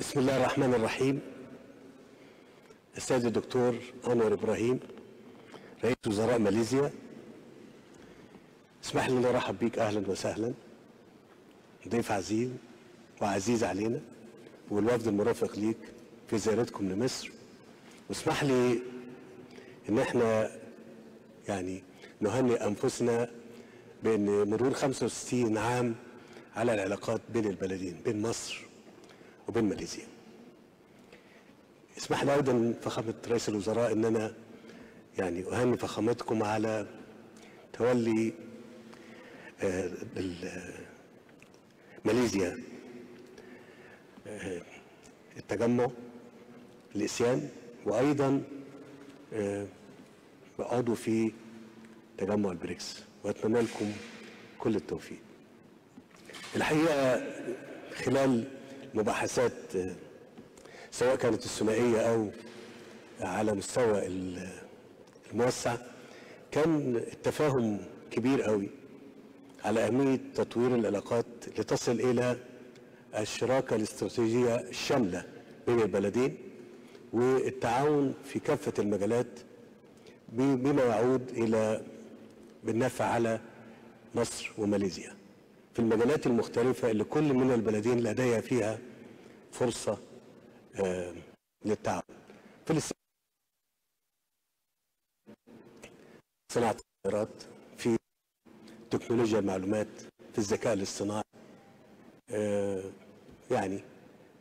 بسم الله الرحمن الرحيم. السيد الدكتور أنور إبراهيم رئيس وزراء ماليزيا، اسمح لي أن أرحب بيك، أهلا وسهلا، ضيف عزيز وعزيز علينا والوفد المرافق ليك في زيارتكم لمصر. واسمح لي ان احنا يعني نهنئ انفسنا بان مرور 65 عام على العلاقات بين البلدين، بين مصر وبين ماليزيا. اسمح لي ايضا فخامه رئيس الوزراء ان انا يعني اهني فخامتكم على تولي ماليزيا التجمع الإسيان، وايضا عضو في تجمع البريكس، واتمنى لكم كل التوفيق. الحقيقه خلال مباحثات سواء كانت الثنائيه او على مستوى الموسع كان التفاهم كبير قوي على اهميه تطوير العلاقات لتصل الى الشراكه الاستراتيجيه الشامله بين البلدين والتعاون في كافه المجالات بما يعود الى بالنفع على مصر وماليزيا في المجالات المختلفه اللي كل من البلدين لديها فيها فرصه للتعاون. في صناعه السيارات، في تكنولوجيا المعلومات، في الذكاء الاصطناعي، يعني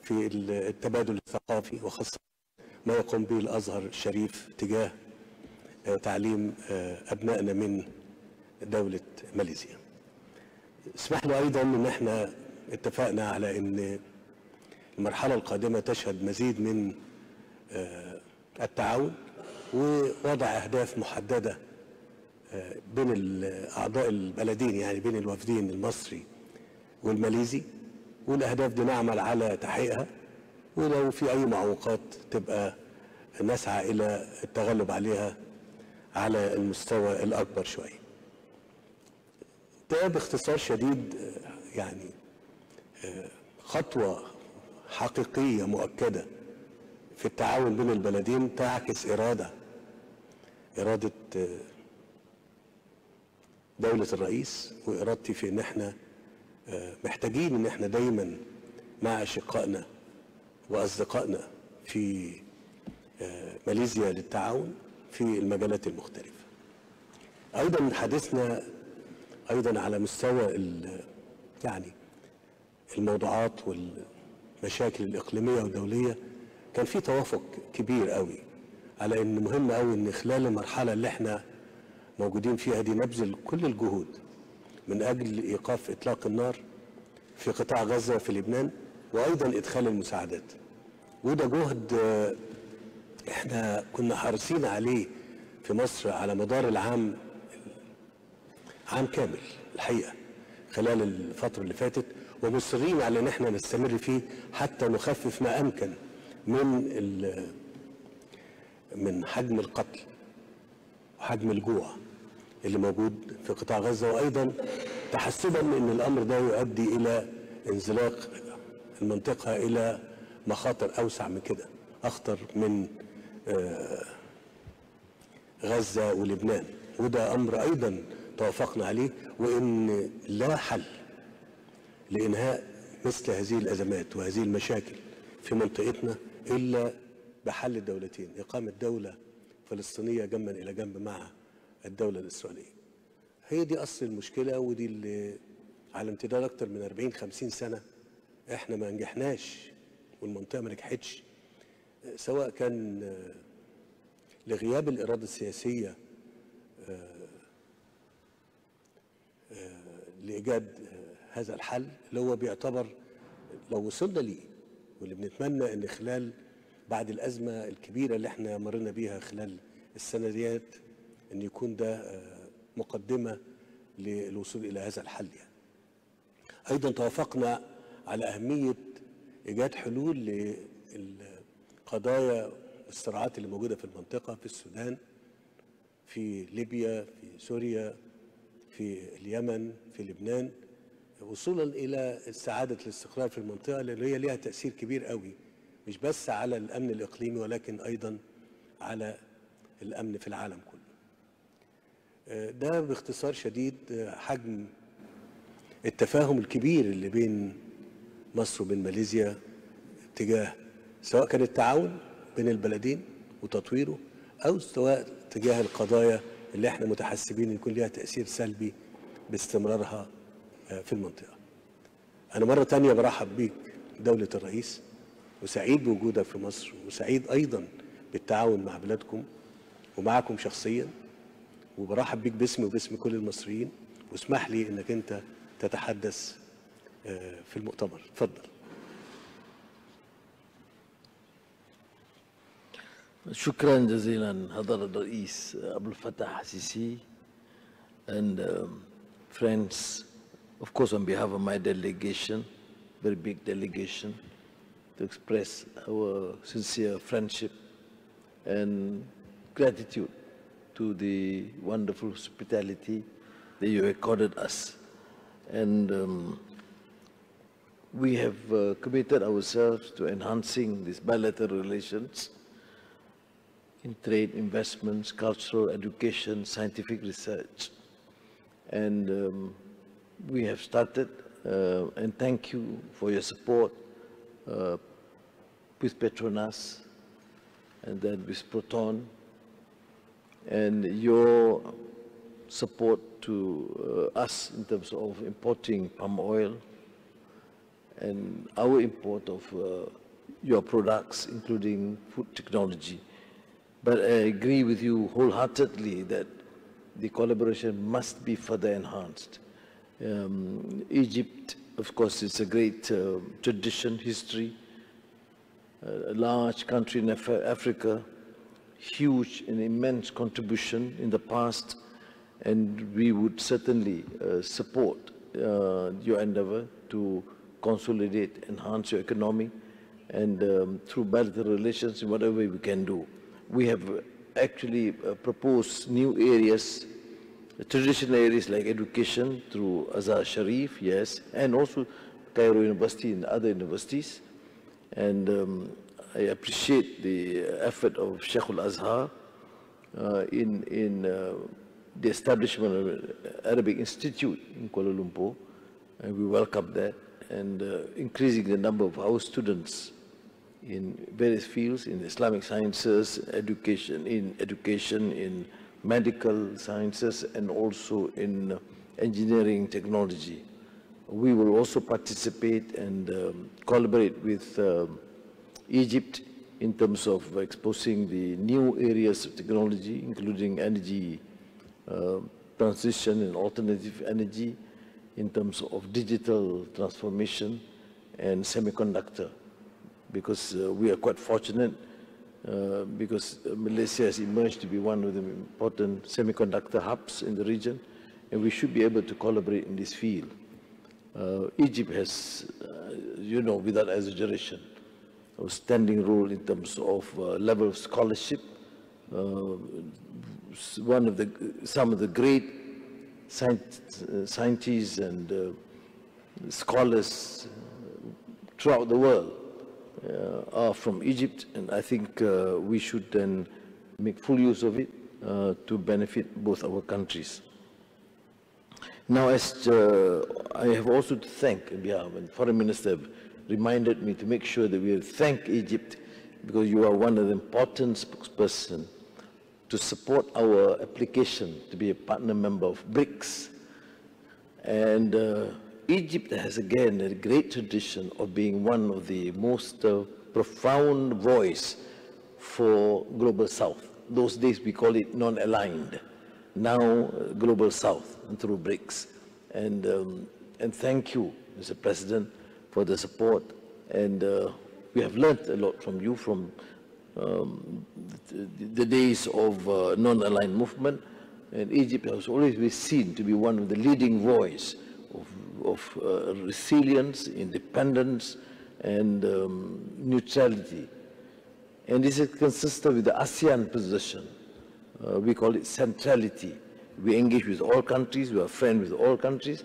في التبادل الثقافي، وخاصه ما يقوم به الازهر الشريف تجاه تعليم ابنائنا من دوله ماليزيا. اسمح لي ايضا ان احنا اتفقنا على ان المرحله القادمه تشهد مزيد من التعاون ووضع اهداف محدده بين اعضاء البلدين، يعني بين الوفدين المصري والماليزي، والاهداف دي نعمل على تحقيقها، ولو في اي معوقات تبقى نسعى الى التغلب عليها على المستوى الاكبر شويه. ده باختصار شديد يعني خطوه حقيقيه مؤكده في التعاون بين البلدين تعكس اراده دوله الرئيس، وارادتي في ان احنا محتاجين ان احنا دايما مع اشقائنا واصدقائنا في ماليزيا للتعاون في المجالات المختلفه. ايضا حديثنا ايضا على مستوى يعني الموضوعات والمشاكل الاقليميه والدوليه كان في توافق كبير قوي على ان مهم قوي ان خلال المرحله اللي احنا موجودين فيها دي نبذل كل الجهود من اجل ايقاف اطلاق النار في قطاع غزه وفي لبنان، وايضا ادخال المساعدات. وده جهد احنا كنا حريصين عليه في مصر على مدار عام كامل الحقيقه خلال الفتره اللي فاتت، ومصرين على ان احنا نستمر فيه حتى نخفف ما امكن من حجم القتل وحجم الجوع اللي موجود في قطاع غزه، وايضا تحسبا ان الامر ده يؤدي الى انزلاق المنطقه الى مخاطر اوسع من كده، اخطر من غزه ولبنان. وده امر ايضا توافقنا عليه، وان لا حل لانهاء مثل هذه الازمات وهذه المشاكل في منطقتنا الا بحل الدولتين، اقامه دوله فلسطينيه جنبا الى جنب مع الدوله الاسرائيليه. هي دي اصل المشكله، ودي اللي على امتداد اكتر من 40-50 سنه احنا ما نجحناش والمنطقه ما نجحتش، سواء كان لغياب الاراده السياسيه لايجاد هذا الحل اللي هو بيعتبر لو وصلنا ليه، واللي بنتمنى ان خلال بعد الازمه الكبيره اللي احنا مرينا بيها خلال السنه ديت ان يكون ده مقدمه للوصول الى هذا الحل. يعني ايضا توافقنا على اهميه ايجاد حلول للقضايا والصراعات اللي موجوده في المنطقه، في السودان، في ليبيا، في سوريا، في اليمن، في لبنان، وصولا الى استعاده الاستقرار في المنطقه اللي هي ليها تاثير كبير قوي مش بس على الأمن الإقليمي ولكن أيضا على الأمن في العالم كله. ده باختصار شديد حجم التفاهم الكبير اللي بين مصر وبين ماليزيا تجاه سواء كان التعاون بين البلدين وتطويره أو سواء تجاه القضايا اللي احنا متحسبين يكون لها تأثير سلبي باستمرارها في المنطقة. أنا مرة تانية برحب بيك دولة الرئيس، وسعيد بوجودك في مصر، وسعيد أيضا بالتعاون مع بلادكم ومعكم شخصيا، وبرحب بيك باسمي وباسم كل المصريين، واسمح لي انك انت تتحدث في المؤتمر. اتفضل. شكرا جزيلا حضرة الرئيس عبد الفتاح السيسي and friends, of course on behalf of my delegation, very big delegation, to express our sincere friendship and gratitude to the wonderful hospitality that you accorded us. And we have committed ourselves to enhancing these bilateral relations in trade, investments, cultural, education, scientific research. And we have started, and thank you for your support with Petronas and then with Proton, and your support to us in terms of importing palm oil and our import of your products, including food technology. But I agree with you wholeheartedly that the collaboration must be further enhanced. Egypt, of course, is a great tradition, history, a large country in Africa, huge and immense contribution in the past, and we would certainly support your endeavor to consolidate, enhance your economy, and through bilateral relations in whatever we can do. We have actually proposed new areas, traditional areas like education through Azhar Sharif, yes, and also Cairo University and other universities. And I appreciate the effort of Sheikh Al-Azhar in the establishment of an Arabic Institute in Kuala Lumpur, and we welcome that, and increasing the number of our students in various fields, in Islamic sciences, education, in medical sciences, and also in engineering technology. We will also participate and collaborate with Egypt in terms of exposing the new areas of technology, including energy transition and alternative energy, in terms of digital transformation and semiconductor, because we are quite fortunate because Malaysia has emerged to be one of the important semiconductor hubs in the region, and we should be able to collaborate in this field. Egypt has, you know, without exaggeration, a standing role in terms of level of scholarship. Some of the great scientists and scholars throughout the world are from Egypt, and I think we should then make full use of it to benefit both our countries. Now, as I have also to thank, and the Foreign Minister reminded me to make sure that we thank Egypt, because you are one of the important spokespersons to support our application to be a partner member of BRICS. And Egypt has again a great tradition of being one of the most profound voice for Global South. Those days we call it non-aligned. Now Global South through BRICS. And thank you, Mr. President, for the support. And we have learned a lot from you from the days of non-aligned movement. And Egypt has always been seen to be one of the leading voice of resilience, independence, and neutrality. And this is consistent with the ASEAN position. We call it centrality. We engage with all countries, we are friends with all countries,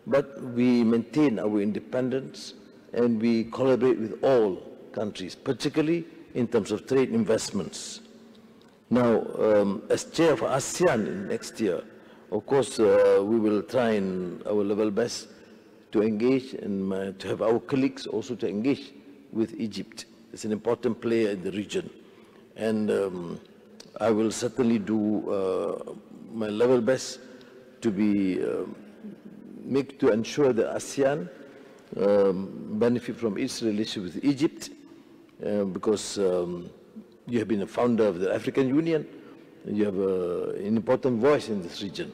but we maintain our independence and we collaborate with all countries, particularly in terms of trade investments. Now, as chair of ASEAN next year, of course, we will try in our level best to engage and to have our colleagues also to engage with Egypt. It's an important player in the region. And I will certainly do my level best to be to ensure that ASEAN benefit from its relationship with Egypt, because you have been a founder of the African Union, and you have an important voice in this region.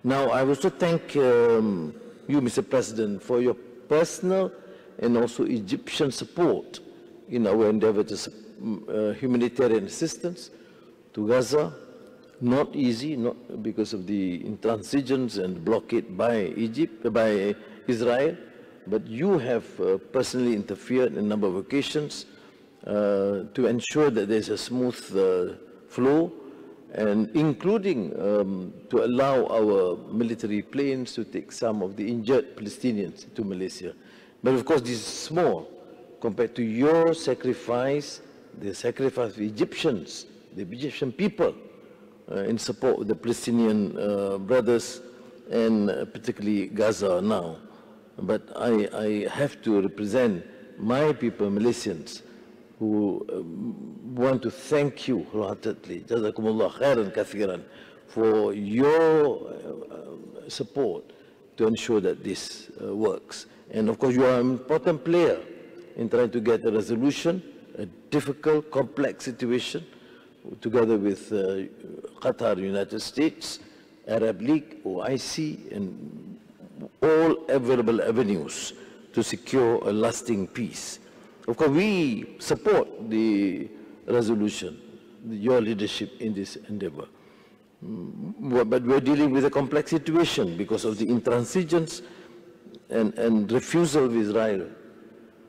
Now, I also thank you, Mr. President, for your personal and also Egyptian support in our endeavor to humanitarian assistance to Gaza. Not easy, not because of the intransigence and blockade by Israel, but you have personally interfered in a number of occasions to ensure that there's a smooth flow, and including to allow our military planes to take some of the injured Palestinians to Malaysia. But of course, this is small compared to your sacrifice, the sacrifice of Egyptians, the Egyptian people, in support of the Palestinian brothers, and particularly Gaza now. But I have to represent my people, Malaysians, who want to thank you wholeheartedly, Jazakumullah khairan kathiran, for your support to ensure that this works. And of course, you are an important player in trying to get a resolution, a difficult, complex situation, together with Qatar, United States, Arab League, OIC, and all available avenues to secure a lasting peace. Of course, we support the resolution, your leadership in this endeavor. But we're dealing with a complex situation because of the intransigence and refusal of Israel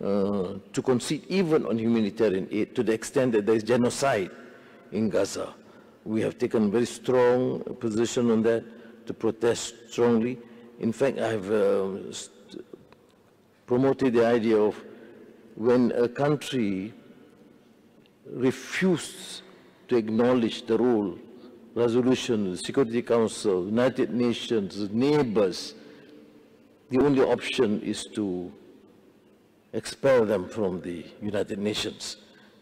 to concede even on humanitarian aid, to the extent that there is genocide in Gaza. We have taken a very strong position on that to protest strongly. In fact, I have promoted the idea of when a country refuses to acknowledge the role, resolution, the Security Council, United Nations, neighbors, the only option is to expel them from the United Nations.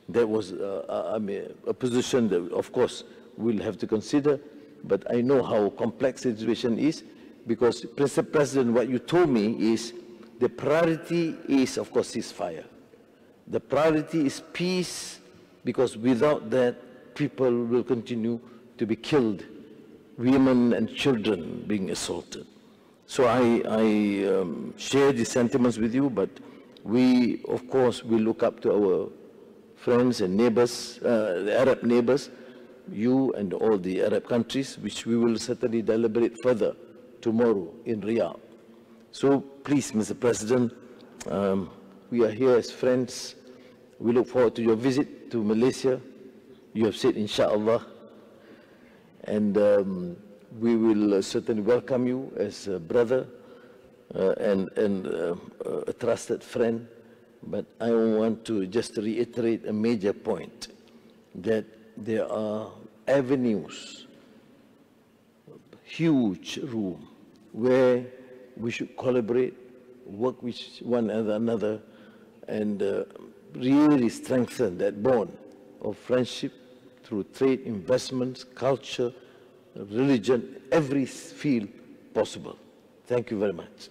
That was a position that, of course, we'll have to consider, but I know how complex the situation is, because, Mr. President, what you told me is the priority is, of course, ceasefire. The priority is peace, because without that, people will continue to be killed, women and children being assaulted. So I share these sentiments with you, but we, of course, will look up to our friends and neighbors, the Arab neighbors, you and all the Arab countries, which we will certainly deliberate further tomorrow in Riyadh. So please, Mr. President, we are here as friends. We look forward to your visit to Malaysia. You have said, inshallah, and we will certainly welcome you as a brother and a trusted friend. But I want to just reiterate a major point, that there are avenues, huge room, where we should collaborate, work with one another, and really strengthen that bond of friendship through trade, investments, culture, religion, every field possible. Thank you very much.